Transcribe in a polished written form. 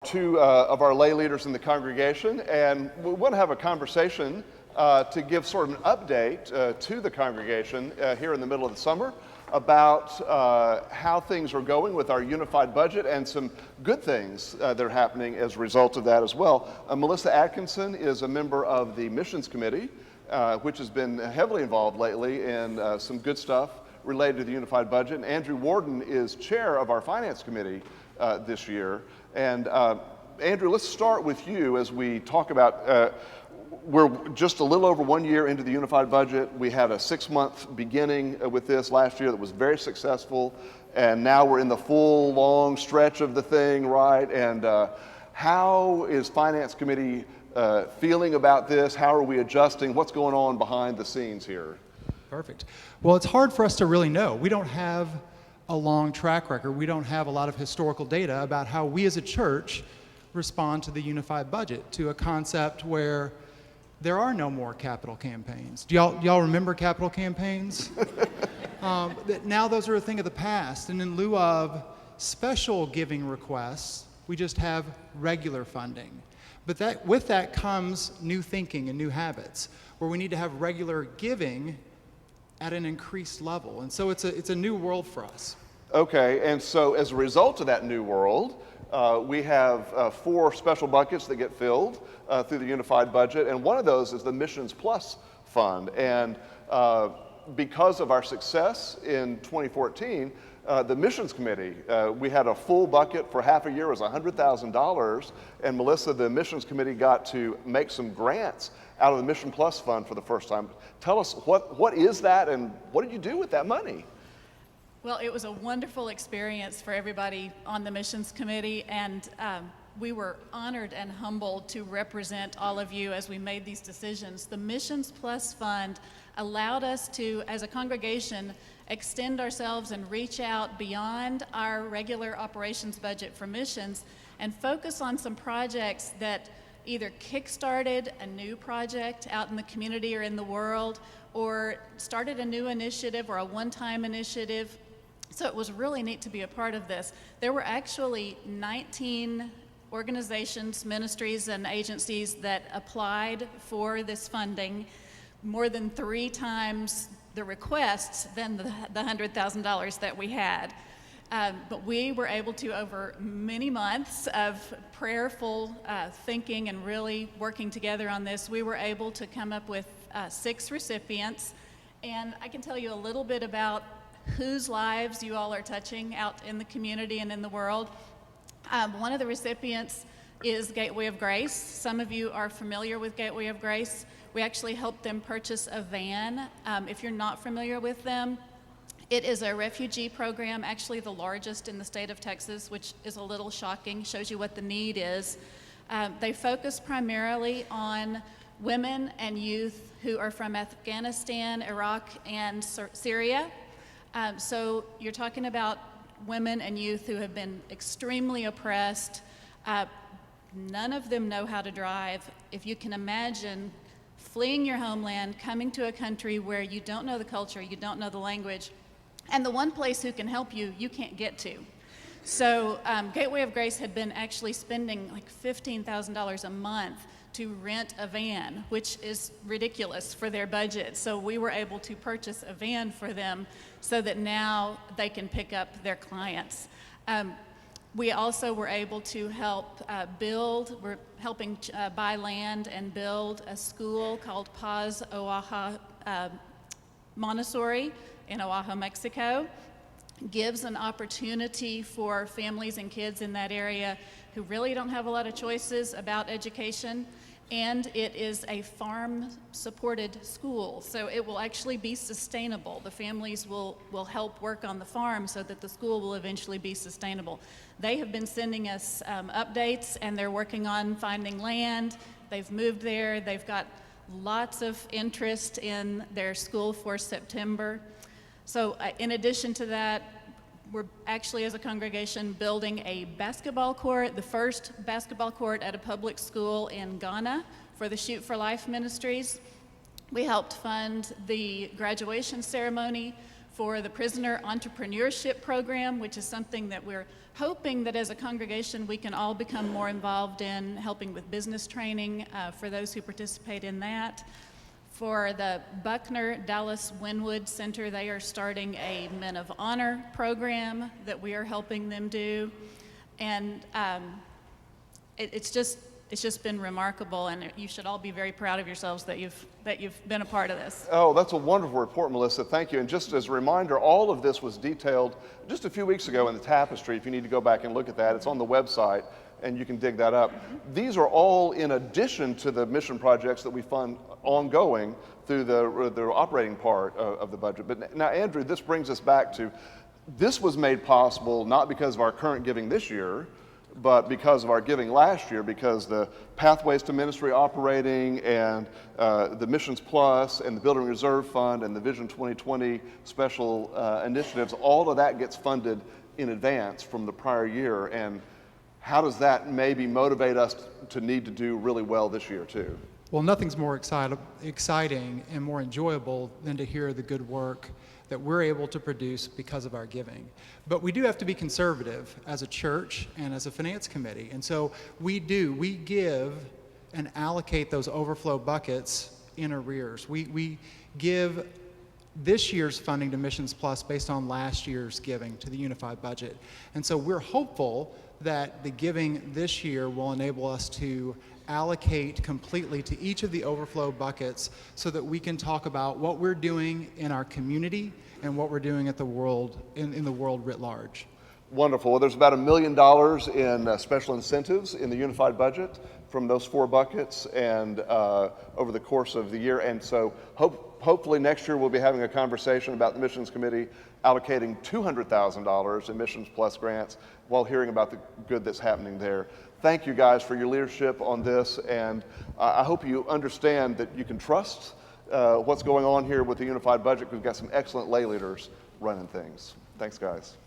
two of our lay leaders in the congregation, and we want to have a conversation to give sort of an update to the congregation here in the middle of the summer about how things are going with our unified budget and some good things that are happening as a result of that as well. Melissa Atkinson is a member of the Missions Committee, which has been heavily involved lately in some good stuff related to the unified budget. And Andrew Warden is chair of our Finance Committee this year. And Andrew, let's start with you as we talk about we're just a little over 1 year into the unified budget. We had a 6-month beginning with this last year that was very successful, and now we're in the full long stretch of the thing, right? And how is Finance Committee feeling about this? How are we adjusting? What's going on behind the scenes here? Perfect. Well, it's hard for us to really know. We don't have a long track record. We don't have a lot of historical data about how we as a church respond to the unified budget, to a concept where there are no more capital campaigns. Do y'all remember capital campaigns? Now those are a thing of the past, and in lieu of special giving requests, we just have regular funding. But with that comes new thinking and new habits, where we need to have regular giving at an increased level. And so it's a new world for us. Okay, and so as a result of that new world, we have 4 special buckets that get filled through the unified budget, and one of those is the Missions Plus Fund. And because of our success in 2014, the Missions Committee, we had a full bucket for half a year. It was $100,000, and Melissa, the Missions Committee got to make some grants out of the Mission Plus Fund for the first time. Tell us, what is that, and what did you do with that money? Well, it was a wonderful experience for everybody on the Missions Committee, and we were honored and humbled to represent all of you as we made these decisions. The Missions Plus Fund allowed us to, as a congregation, extend ourselves and reach out beyond our regular operations budget for missions and focus on some projects that either kick-started a new project out in the community or in the world, or started a new initiative or a one-time initiative. So it was really neat to be a part of this. There were actually 19 organizations, ministries, and agencies that applied for this funding, more than 3 times the requests than the $100,000 that we had. But we were able to, over many months of prayerful thinking and really working together on this, we were able to come up with 6 recipients. And I can tell you a little bit about whose lives you all are touching out in the community and in the world. One of the recipients is Gateway of Grace. Some of you are familiar with Gateway of Grace. We actually helped them purchase a van. If you're not familiar with them, it is a refugee program, actually the largest in the state of Texas, which is a little shocking, shows you what the need is. They focus primarily on women and youth who are from Afghanistan, Iraq, and Syria. So you're talking about women and youth who have been extremely oppressed. None of them know how to drive. If you can imagine fleeing your homeland, coming to a country where you don't know the culture, you don't know the language, and the one place who can help you, you can't get to. So Gateway of Grace had been actually spending like $15,000 a month to rent a van, which is ridiculous for their budget. So we were able to purchase a van for them so that now they can pick up their clients. We also were able to help we're helping buy land and build a school called Paz Oaxaca Montessori in Oaxaca, Mexico. Gives an opportunity for families and kids in that area who really don't have a lot of choices about education, and it is a farm-supported school, so it will actually be sustainable. The families will help work on the farm so that the school will eventually be sustainable. They have been sending us updates, and they're working on finding land. They've moved there. They've got lots of interest in their school for September. So in addition to that, we're actually, as a congregation, building a basketball court, the first basketball court at a public school in Ghana for the Shoot for Life Ministries. We helped fund the graduation ceremony for the prisoner entrepreneurship program, which is something that we're hoping that as a congregation we can all become more involved in, helping with business training for those who participate in that. For the Buckner Dallas Winwood Center, they are starting a Men of Honor program that we are helping them do. And it's just been remarkable, and you should all be very proud of yourselves that you've been a part of this. Oh, that's a wonderful report, Melissa. Thank you. And just as a reminder, all of this was detailed just a few weeks ago in the Tapestry. If you need to go back and look at that, it's on the website, and you can dig that up. These are all in addition to the mission projects that we fund ongoing through the operating part of the budget. But now, Andrew, this brings us back to, this was made possible not because of our current giving this year, but because of our giving last year, because the Pathways to Ministry operating and the Missions Plus and the Building Reserve Fund and the Vision 2020 special initiatives, all of that gets funded in advance from the prior year. And how does that maybe motivate us to need to do really well this year too? Well, nothing's more exciting and more enjoyable than to hear the good work that we're able to produce because of our giving. But we do have to be conservative as a church and as a finance committee. And so we give and allocate those overflow buckets in arrears. We give this year's funding to Missions Plus based on last year's giving to the unified budget. And so we're hopeful that the giving this year will enable us to allocate completely to each of the overflow buckets so that we can talk about what we're doing in our community and what we're doing at the world, in the world writ large. Wonderful. Well, there's about $1 million in special incentives in the unified budget from those 4 buckets and over the course of the year. And so hopefully next year we'll be having a conversation about the Missions Committee allocating $200,000 in Missions Plus grants while hearing about the good that's happening there. Thank you guys for your leadership on this, and I hope you understand that you can trust what's going on here with the unified budget. We've got some excellent lay leaders running things. Thanks, guys.